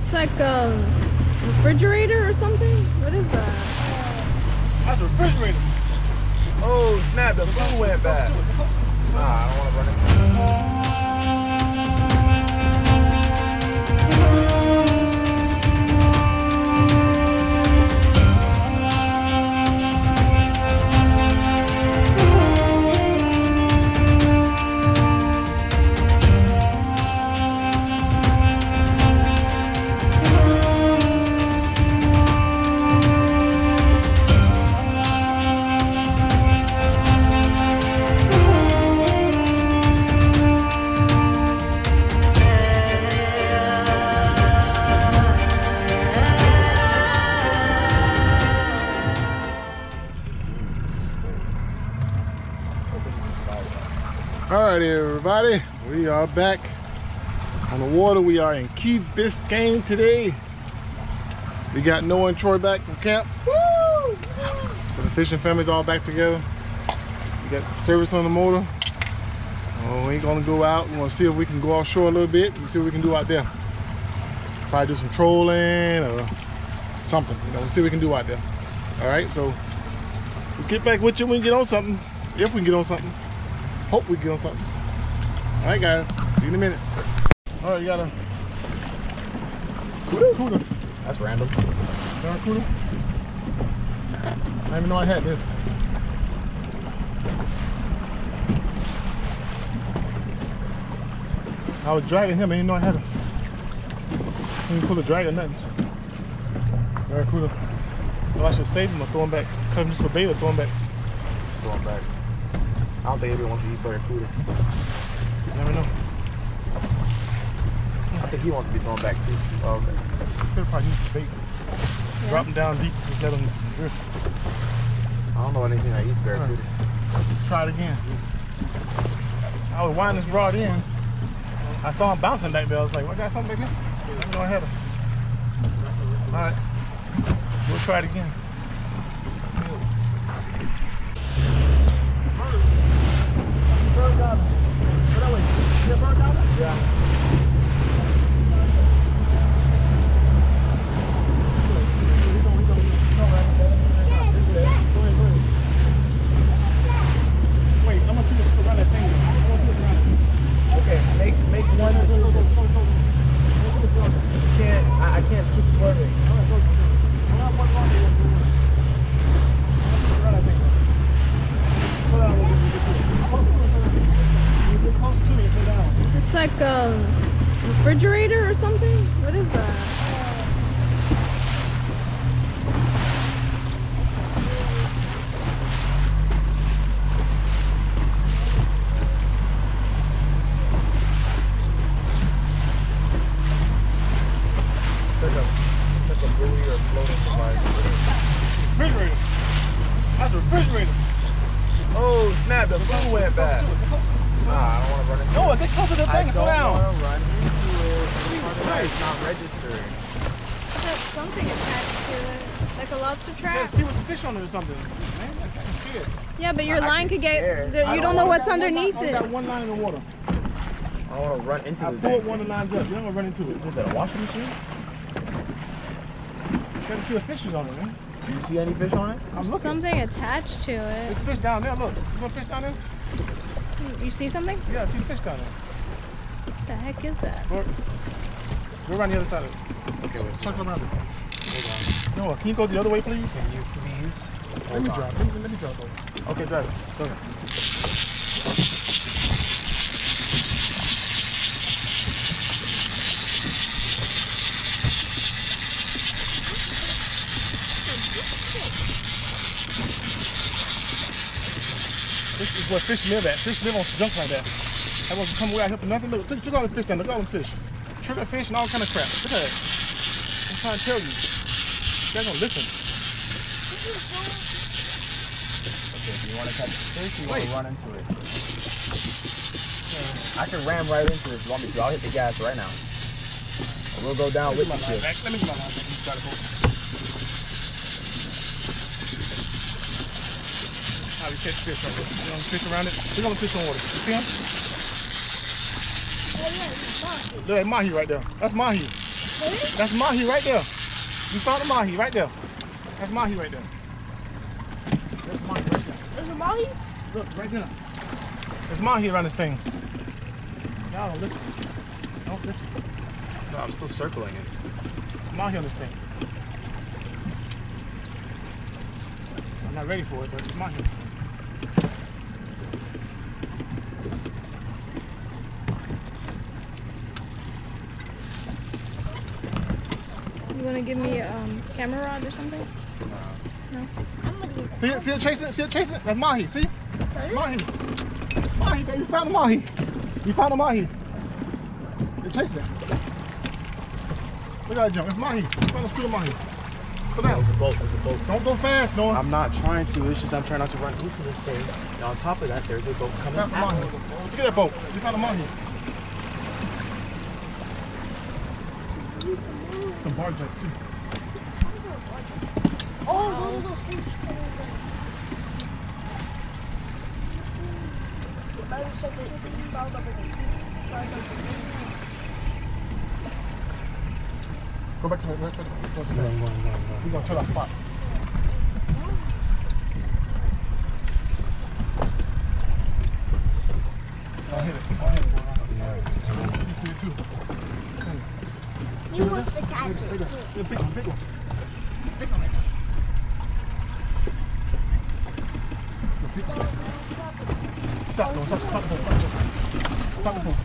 It's like a refrigerator or something? What is that? That's a refrigerator. Oh snap, the food went bad. Nah, I don't want to run into it. Alright everybody, we are back on the water. We are in Key Biscayne today. We got Noah and Troy back from camp. Woo! So the fishing family's all back together. We got service on the motor. We ain't gonna go out. We're gonna see if we can go offshore a little bit and see what we can do out there. Probably do some trolling or something. We'll see what we can do out there. Alright, so we'll get back with you when we get on something. If we can get on something. Hope we get on something. All right, guys. See you in a minute. All right, you got a barracuda. That's random. Barracuda. I didn't even know I had this. I was dragging him. I didn't know I had him. I didn't pull a drag or nothing. Barracuda. Well, I should save him or throw him back. Cut him just for bait or throw him back. Just throw him back. I don't think anyone wants to eat barracuda. You never know. I think he wants to be thrown back too. Oh, okay. Could have probably used the bait. Yeah. Drop him down deep, just let him drift. I don't know anything that eats barracuda. Right. Try it again. I was winding this rod in. I saw him bouncing back there. I was like, what, got something back there? I didn't know I had him. All right. We'll try it again. Yeah. Wait, I'm gonna see this run that thing. Okay, make one decision. I can't keep swerving. It's like a refrigerator or something? What is that? It's like a buoy or floating device. Refrigerator. That's a refrigerator. Oh snap, the food went bad. Nah, I don't want to run into it. No, get close to the thing and throw down. I don't want to run into it. It's not registered. It has something attached to it. Like a lobster trap? Yeah, see what's fish on it or something. Man, I'm scared. Yeah, but your line could get... scared. You don't know what's underneath I it. got one line in the water. I don't want to run into I the pulled thing. one of the lines up. You don't want to run into it. Was that a washing machine? You gotta see the fish is on it, man. Do you see any fish on it? I'm looking. Something attached to There's it. fish down there. Look. You want fish down there? You see something? Yeah, I see fish down there. What the heck is that? Go around the other side of it. Okay, wait. Circle around it. Hold on. Noah, can you go the other way, please? Can you please? Let me drive. Let me drive though. Okay, drive it. Go ahead. This is where fish live at. Fish live on junk like that. I wasn't come way out here for nothing. Look, check all the fish down. Look at all the fish. Trigger fish and all kind of crap. Look at that. I'm trying to tell you. You guys don't listen. Okay, do you want to catch the fish or you want to run into it? I can ram right into it if you want me to. I'll hit the gas right now. And we'll go down with the ship. Let me get my line back. Try to hold. How we catch fish right here. You know, fish around it. Look at the fish on water. You see him? Look at Mahi right there. That's Mahi. That's Mahi right there. You found a Mahi right there. That's Mahi right there. That's Mahi right there. There's a Mahi? Look, right there. There's Mahi around this thing. Y'all don't listen. Don't listen. No, I'm still circling it. There's Mahi on this thing. I'm not ready for it, but it's Mahi. You want to give me a camera rod or something? No. See it chasing it? See it chasing it? That's Mahi, see? Mahi. Mahi, baby, you found a Mahi. You found a Mahi. They're chasing it. Look at that jump. It's Mahi. You found a screw Mahi. Go down. There's a boat. There's a boat. Don't go fast, Noah. I'm not trying to. It's just I'm trying not to run into the thing. And on top of that, there's a boat coming at Mahi. us. Look at that boat. You found a Mahi. Some bar jet too. Oh, those fish. Go back to it. Go to that. We're going to our spot. I'll hit it. You see it too. He wants to catch it. Big one. Big one. It's a big one. Stop the boat. Stop the boat.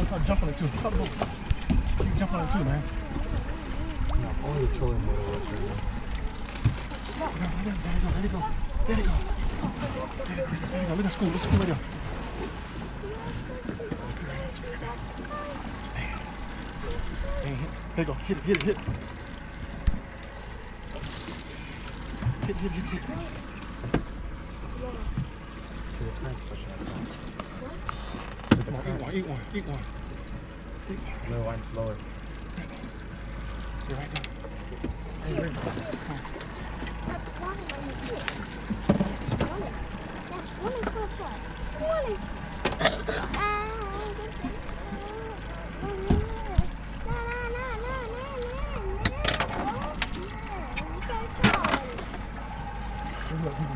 Stop jump on it too. Stop the boat. You can jump on it too, man. Only the trolling motor works right now. There you go. Look at school. Right there. There you go. Hit it. Hit. Hit. Come on, eat one. No, mine's slower. You're right there.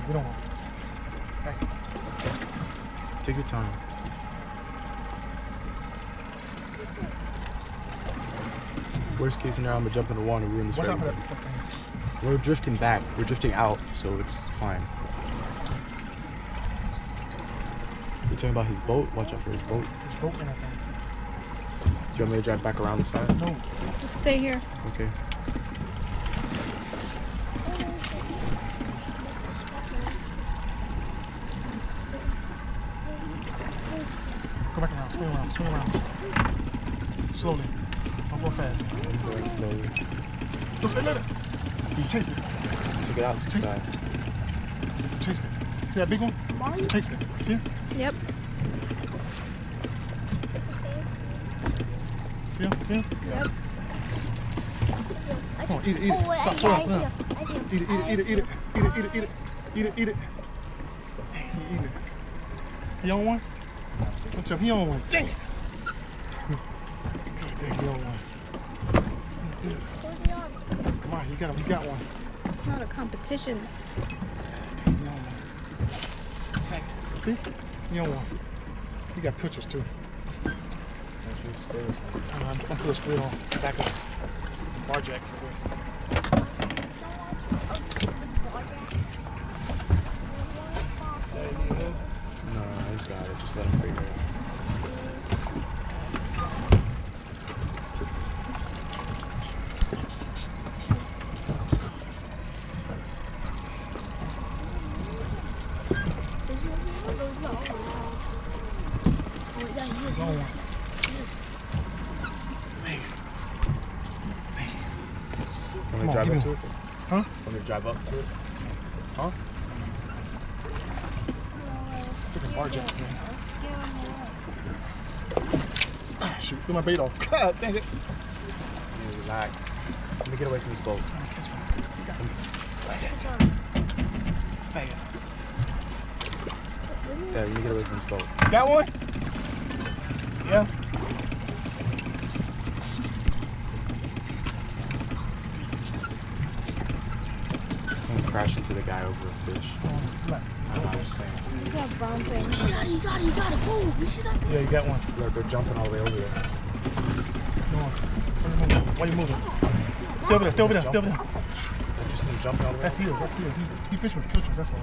Get on. Take your time. Worst case scenario, I'm gonna jump in the water and ruin this for everybody. We're drifting back. We're drifting out, so it's fine. You're talking about his boat? Watch out for his boat. There's boat in that thing. Do you want me to drive back around the side? No. Just stay here. Okay. Go back around. Swing around. Slowly. Don't go fast. I'm going slowly. Look. You chased it. Took it out too fast. Chased it. See that big one? Chased it. See it? Yep. See him? Yep. Come on, eat it. Stop, slow down. Eat it. Dang, he eat it. He on one? Don't tell him he on one. Dang it. God dang, he on one. Come on, he got one. It's not a competition. He on one. See? He on one. He got pictures too. I'm put a squid on back of bar jacks real quick. No, he's got it. Just let him figure it out. He's on one. Want me to drive up to it? Huh? Want me to drive up to it? Huh? Freaking bar jacks, man. Shoot, threw my bait off. God dang it. Yeah, relax. Let me get away from this boat. Faggot. Yeah, let me get away from this boat. Got one? Yeah. crash into the guy over a fish. I'm just saying. What's that brown thing? You got it. Boom. You see that? Yeah, you got one. Look, they're jumping all the way over there. Come on. Why you moving? Stay over there. They're just jumping all the way. That's his. He fish with pictures. That's why.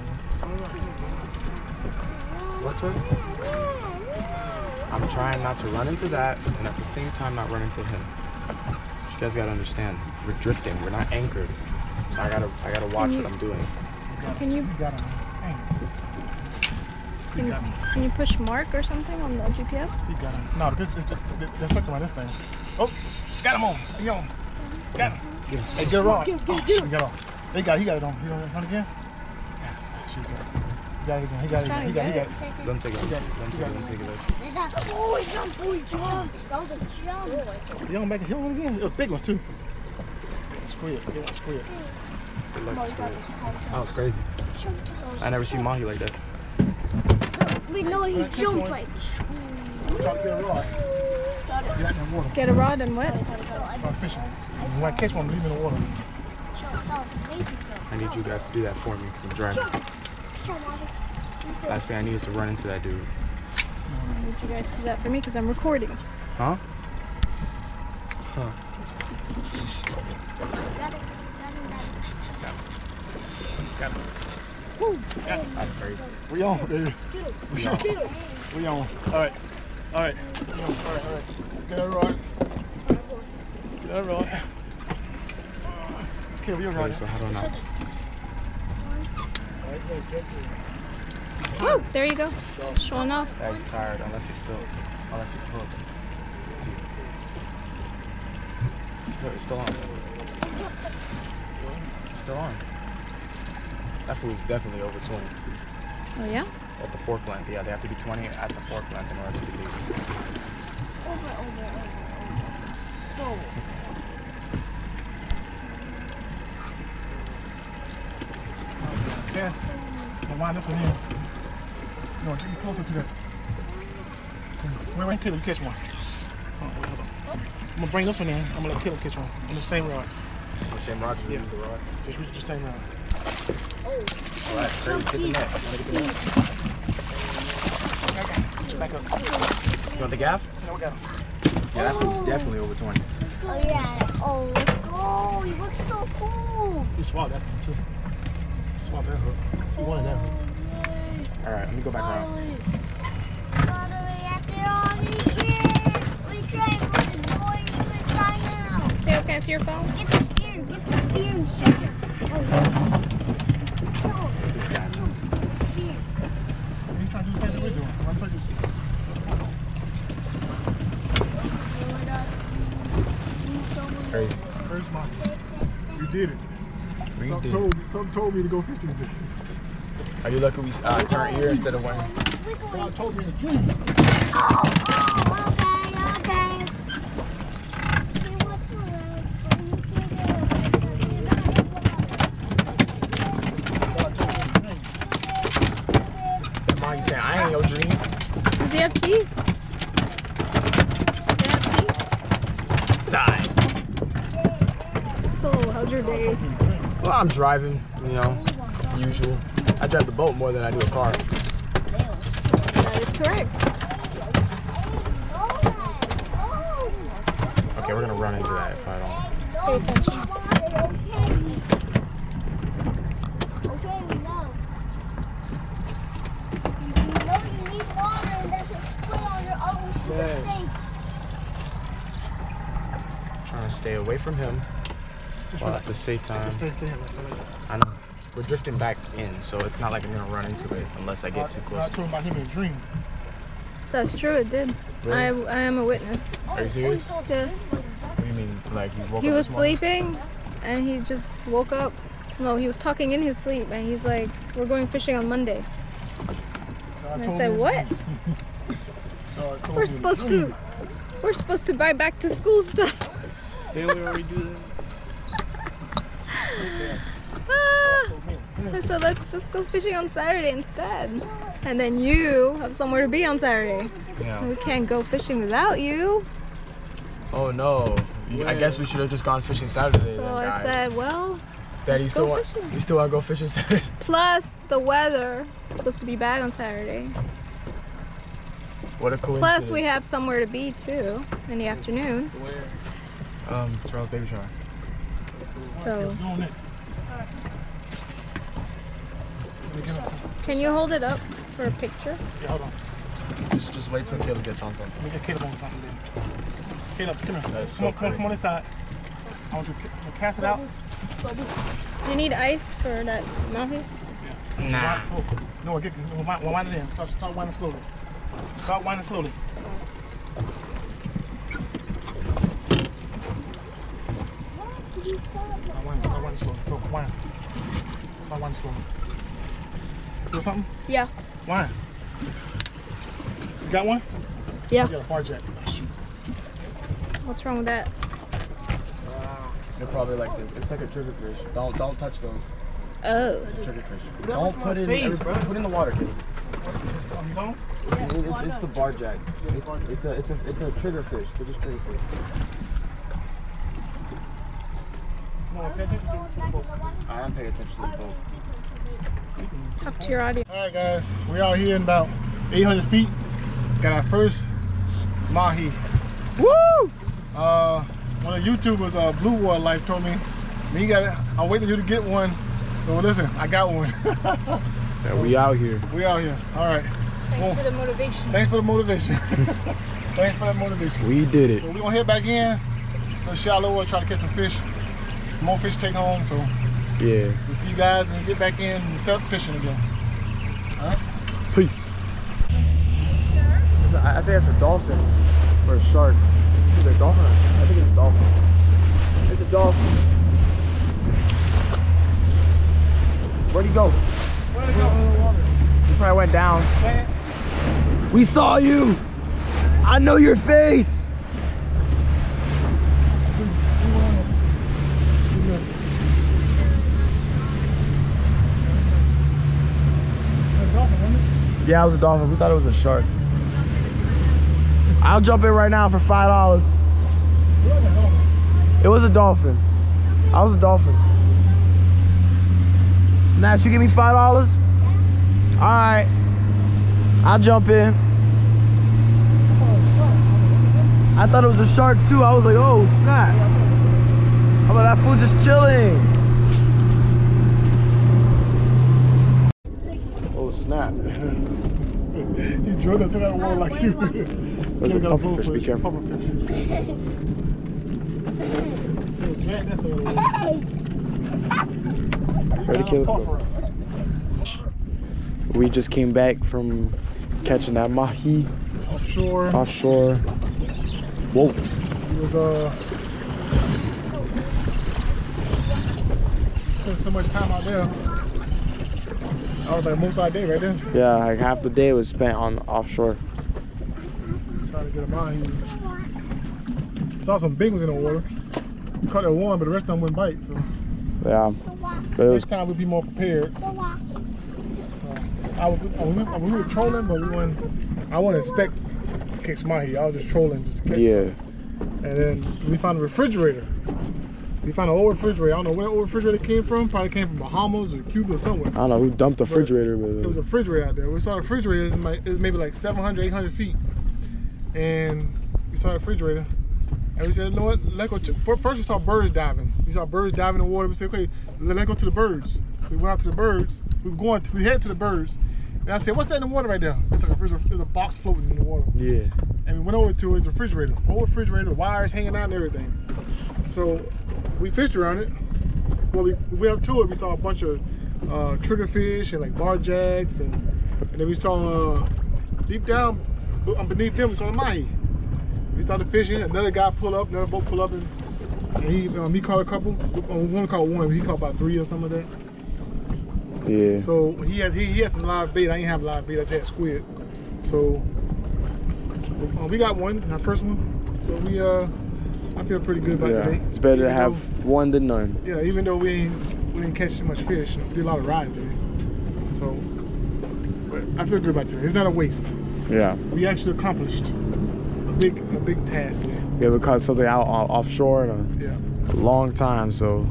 What's it? I'm trying not to run into that, and at the same time not run into him. But you guys gotta understand, we're drifting. We're not anchored. So I gotta watch what I'm doing. Can you can you push mark or something on the GPS? He got him. No, they're circling on this thing. Oh, got him on. He on. Got him. Yes. Hey, get a rod. He got off. He got it on. You want it again? Yeah. He got it again. He got it. Let him take it. Let him take it. Oh, he jumped. That was a jump. You on back and hit one again? It was big ones too. Squid. Get one squid. That was crazy. I never seen Mahi like that. We know he jumped like. Try to get a rod. Get out in the water. Get a rod and what? Start fishing. When I catch one, leave it in the water. I need you guys to do that for me because I'm driving. Last thing I need is to run into that dude. I need you guys to do that for me because I'm recording. Huh? Got it. That's crazy. We on, baby. We on. All right. All right. Get that rod. Okay, we on. Okay, so how do I not? Oh, there you go. Showing off. Yeah, he's tired unless he's hooked. See. Look, it's still on. It's still on. That fool's definitely over 20. Oh yeah? At the fork length, yeah, they have to be 20 at the fork length in order to be legal. Over. So. Yes. I'll wind this one in. No, get closer to that. Wait, Caleb, catch one. Hold on. I'm gonna bring this one in. I'm gonna let Caleb catch one on the same rod. The same rod? Yeah. Use the rod? Just reach the same rod. Alright, crazy. Get the net. Back up. You want the gaff? No, we got him. Yeah, that fool's definitely over 20. Oh yeah. Oh, let's go. He looks so cool. He swallowed that thing too. He swallowed that hook. He wanted that hook. Alright, let me go back around. Caleb, can I see your phone? Get the spear and shit. This guy. He's trying to do the same thing we're doing. I'm trying to do Crazy. First month. You did it. We did. Something told me to go fishing today. Are you lucky we turned here instead of one? God told me in a dream. Okay. Mahi saying, I ain't your dream. Does he have teeth? Do you have teeth? Die. So, how's your day? Well, I'm driving, usual. I drive the boat more than I do a car. That is correct. Okay, we're gonna run into that if I don't. Pay attention. Okay, we know. You know you need water and there's a split on your own face. Trying to stay away from him. While at the same time, I know we're drifting back in, so it's not like I'm gonna run into it unless I get too close. I told him about him in a dream. That's true, it did. Really? I am a witness. Are you serious? Yes. What do you mean? Like he woke He up was this morning? sleeping and he just woke up. No, he was talking in his sleep and he's like, we're going fishing on Monday. And I said, what? We're supposed to buy back to school stuff. Didn't we already do that? I said, let's go fishing on Saturday instead. And then you have somewhere to be on Saturday. Yeah. We can't go fishing without you. Oh no. I guess we should have just gone fishing Saturday So then, I guys. said, well, Daddy, you still want to go fishing Saturday? Plus, the weather is supposed to be bad on Saturday. What a coincidence. Plus, we have somewhere to be too in the afternoon. Where? Charles Baby Shower. So. Can you hold it up for a picture? Yeah, hold on. Just wait till Caleb gets on something. Let me get Caleb on something then. Caleb, come here. That is so come on this side. I want you to cast it out. Do you need ice for that Mahi? Yeah. Nah. No, wind it in. Start winding slowly. Start winding slowly. Start winding slowly. Go, wind. Start winding slowly. Feel something? Yeah. Wind. You got one? Yeah. You got a bar jack. Oh, shoot. What's wrong with that? They're probably like this. It's like a triggerfish. Don't touch those. Oh. It's a triggerfish. Don't put it in. Put it in the water, Caleb. It's the bar jack. It's a triggerfish. They're just triggerfish. I am paying attention to the boat. Talk to your audience. All right, guys, we're out here in about 800 feet. Got our first Mahi. Woo! One of the YouTubers, Blue Water Life, told me, he got it. I'm waiting for you to get one. So listen, I got one. So we out here. We out here. All right. Thanks for the motivation. Thanks for the motivation. Thanks for that motivation. We did it. So we're gonna head back in. Let's shallow water, try to catch some fish. More fish to take home. So Yeah. we'll see you guys when we get back in and set up fishing again. All right. Peace. I think that's a dolphin or a shark. Is it a dolphin? I think it's a dolphin. It's a dolphin. Where'd he go? Where'd he go? He probably went down. We saw you. I know your face. Yeah, it was a dolphin. We thought it was a shark. I'll jump in right now for $5. It was a dolphin. I was a dolphin. Nash, you give me $5? Alright. I'll jump in. I thought it was a shark too. I was like, oh snap. How about that food just chilling? Oh snap. He drilled us in that water like you. There's a pufferfish, be careful. Ready to kill it. We just came back from catching that Mahi. Offshore. Offshore. Whoa. He was spent so much time out there. I was like most of our day right there. Yeah, like half the day was spent on offshore. Trying to get him out here. Saw some big ones in the water. We caught that one, but the rest of them wouldn't bite. So Yeah. But it was next time we'll be more prepared. We were trolling, but we weren't. I wouldn't expect to catch Mahi. I was just trolling just to catch some. And then we found a refrigerator. We found an old refrigerator. I don't know where the old refrigerator came from. Probably came from Bahamas or Cuba or somewhere. I don't know who dumped the refrigerator. It was a refrigerator out there. We saw the refrigerator. It's maybe like 700, 800 feet. And we saw the refrigerator. And we said, you know what? Let's go. First we saw birds diving. We saw birds diving in the water. We said, okay, let's go to the birds. So we went out to the birds. We headed to the birds. And I said, what's that in the water right there? It's like there's a box floating in the water. Yeah. And we went over to it. It's a refrigerator. Old refrigerator, wires hanging out and everything. So we fished around it. Well, we went up to it. We saw a bunch of triggerfish and like barjacks, and then we saw deep down beneath them we saw the Mahi. We started fishing. Another guy pulled up. Another boat pulled up, and he caught a couple. We only caught one. He caught about 3 or something like that. Yeah. So he had some live bait. I didn't have live bait. I just had squid. So we got one, our first one. So I feel pretty good about today. It's better to have one than none. Yeah, even though we didn't catch too much fish, we did a lot of riding today. So, but I feel good about today. It's not a waste. Yeah. We actually accomplished a big task. We haven't caught something out offshore in a long time, so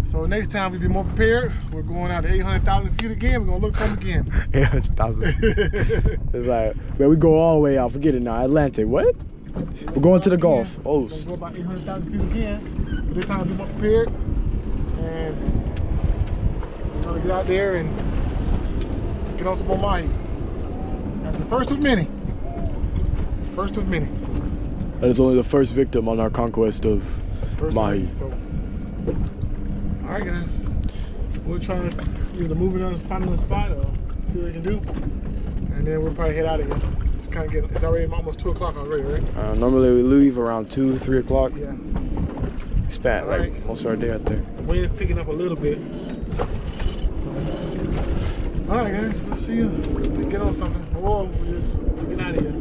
So next time we be more prepared. We're going out to 800,000 feet again. We're gonna look for them again. 800,000. It's like, man, we go all the way out. Forget it now. Atlantic. What? We're going to the Gulf. Oh. We're gonna go about 800,000 feet again. But this time we'll be more prepared. And we're gonna get out there and get on some more Mahi. That's the first of many. First of many. That is only the first victim on our conquest of Mahi. So, all right, guys. We're trying to either move it on, find another spot, or see what we can do, and then we'll probably head out of here. It's kind of getting. It's already almost 2 o'clock already, right? Normally we leave around 2, 3 o'clock. Yeah. We spent like most of our day out there. The wind is picking up a little bit. All right, guys. We'll see you. We'll get on something. Or we'll just get out of here.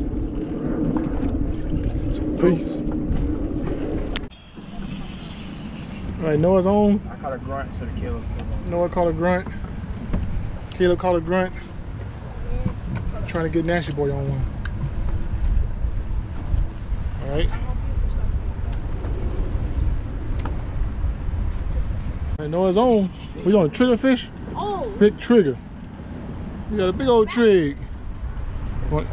Peace. All right, Noah's on. I caught a grunt, so the Caleb. Noah caught a grunt. Caleb caught a grunt. Trying to get Nasty Boy on one. All right. All right, Noah's on. We on a trigger fish. Oh. Big trigger. We got a big old trig. What?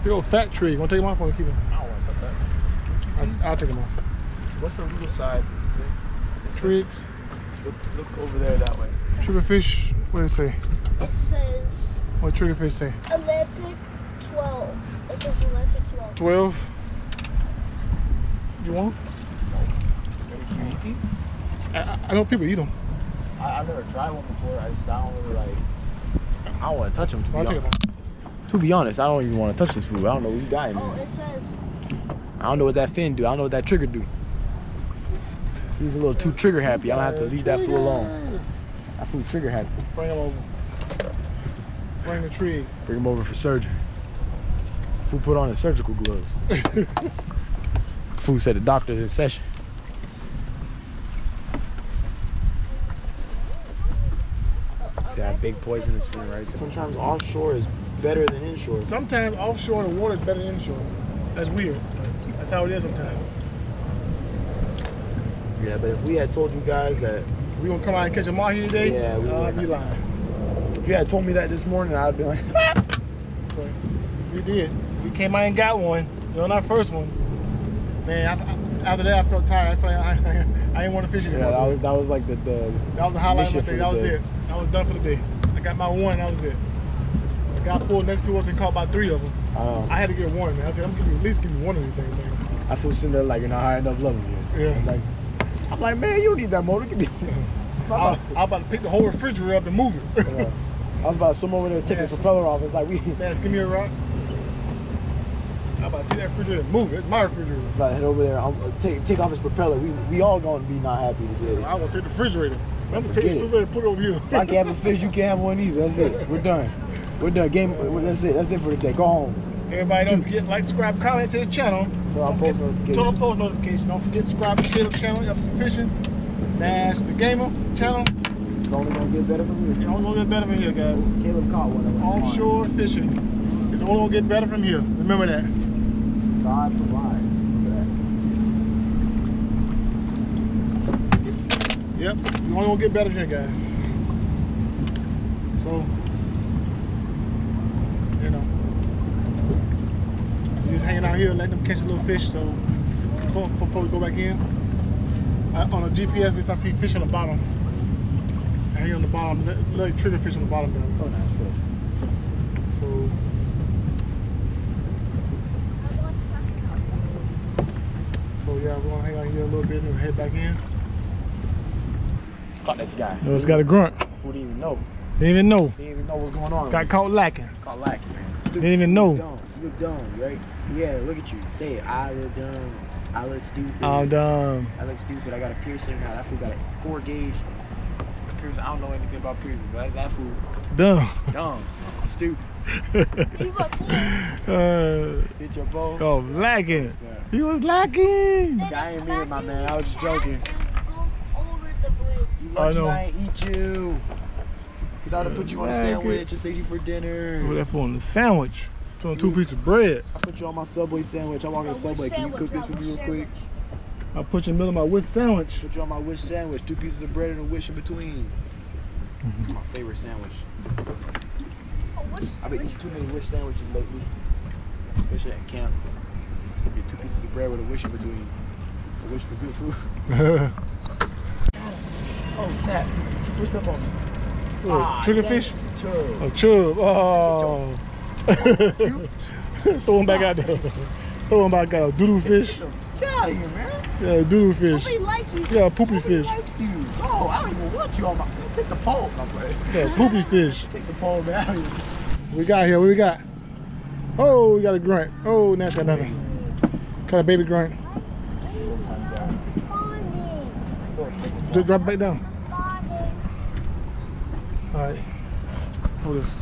Big old fat trig. Want to take him off or keep him? I don't want to cut that. I'll take him off. What's the legal size? Does it say? Trigs. Look over there that way. Trigger fish. What does it say? It says What trigger fish say? Atlantic 12. It says Atlantic 12. 12. You want? Can you eat these? I know people eat them. I've never tried one before. I don't really like. I don't want to touch them. I'll take them off. To be honest, I don't even want to touch this food. I don't know what you got in Oh, there. it says. I don't know what that fin do. I don't know what that trigger do. He's a little too trigger happy. I don't have to leave that fool alone. That fool trigger happy. Bring him over. Bring the trig. Bring him over for surgery. Fool put on his surgical gloves. Fool said the doctor's in session. See that big poisonous fin right there. Sometimes offshore is better than inshore. Sometimes offshore the water is better than inshore. That's weird. That's how it is sometimes. Yeah, but if we had told you guys that We gonna come out and catch a Mahi today? Yeah, we I'd be lying. if you had told me that this morning, I'd be like, But we did. We came out and got one. On our first one. Man, after that I felt tired. I felt like I didn't want to fish anymore. yeah, that was like the That was the highlight of my mission for day. the That was day. it. I was done for the day. I got my one. That was it. The guy pulled next to us and caught about 3 of them. I had to get one, man. I said, I'm gonna at least give me one of these things. I feel sitting there like you're not high enough level yet. Yeah. I'm like, man, you don't need that motor. Give me. I was about to pick the whole refrigerator up and move it. I was about to swim over there and take the propeller off. It's like we. Man, give me a rock. I'm about to take that refrigerator and move it. It's my refrigerator. About to head over there. I'm take off his propeller. We all gonna be not happy today. I want to take the refrigerator. I'm gonna take the refrigerator and put it over here. If I can't have a fish, you can't have one either. That's it. We're done. We're done. Game. That's it. That's it for the day. Go home. Everybody don't forget like, subscribe, comment to the channel. Turn on post notifications. Turn on post notifications. Don't forget to subscribe to the Caleb channel, up to fishing. Dash the gamer channel. It's only gonna get better from It's here. only gonna get better from here, guys. Caleb caught one. Offshore fishing. It's only gonna get better from here. Remember that. God provides. Yep. It's only gonna get better from here, guys. So, you know, we're just hanging out here, letting them catch a little fish. So, before we go back in, on the GPS, we start seeing fish on the bottom. I hang on the bottom, like trigger fish on the bottom there. Oh, nice fish. So, yeah, we're gonna hang out here a little bit and head back in. Caught this guy. No, it's got a grunt. Who didn't even know? Didn't even know. Didn't even know what's going on. Got caught lacking. Caught lacking, man. Didn't even know. You look dumb, right? Yeah, look at you. Say it. I look dumb. I look stupid. I'm dumb. I look stupid. I got a piercing now. That fool got a 4 gauge piercing. I don't know anything about piercing, but that fool Dumb. dumb, stupid. Hit your bow. Oh, lacking. He was lacking. I ain't mean it, my man. I was just joking. You I lucky know. I ain't eat you. Cause I would have put you on a sandwich and saved you for dinner. Put that for on the sandwich. Put on 2 pieces of bread. I put you on my Subway sandwich. I walk in the Subway. Can you cook this for me real quick? I'll put you in the middle of my wish sandwich. Put you on my wish sandwich. 2 pieces of bread and a wish in between. My favorite sandwich. I've been eating too many wish sandwiches lately. Especially at camp. Get 2 pieces of bread with a wish in between. A wish for good food. Oh snap! Switched up on me. Triggerfish? Chub. Oh, chub. Oh. Throw him back out there. Throw him back out. Doodle fish. Get out of here, man. Yeah, doodle fish. Nobody likes you. Yeah, poopy Nobody fish. likes you. Oh, I don't even want you on my. Take the pole, my boy. Yeah, poopy fish. Take the pole down here. What we got here? What we got? Oh, we got a grunt. Oh, now it's got nothing. Got a baby grunt. Just drop it back down. Alright. Hold this.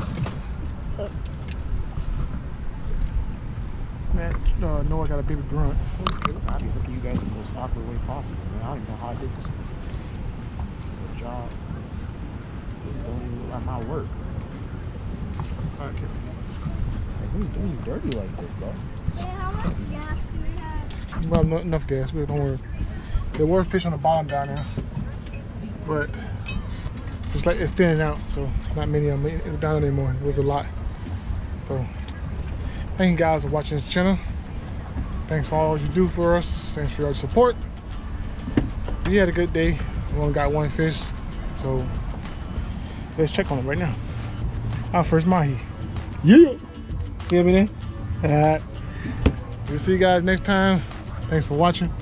Man, no, I got a baby grunt. I'll be hooking you guys in the most awkward way possible, man. I don't even know how I did this. Good job. This don't even look like my work. Alright, okay. Like, who's doing you dirty like this, bro? How much gas do we have? Well, not enough gas, but don't worry. There were fish on the bottom down there, but it's like it's thinning out, so not many of them down anymore. It was a lot. So thank you guys for watching this channel. Thanks for all you do for us. Thanks for your support. We had a good day. We only got 1 fish, so let's check on it right now. Our first mahi. Yeah. See everything? We'll see you guys next time. Thanks for watching.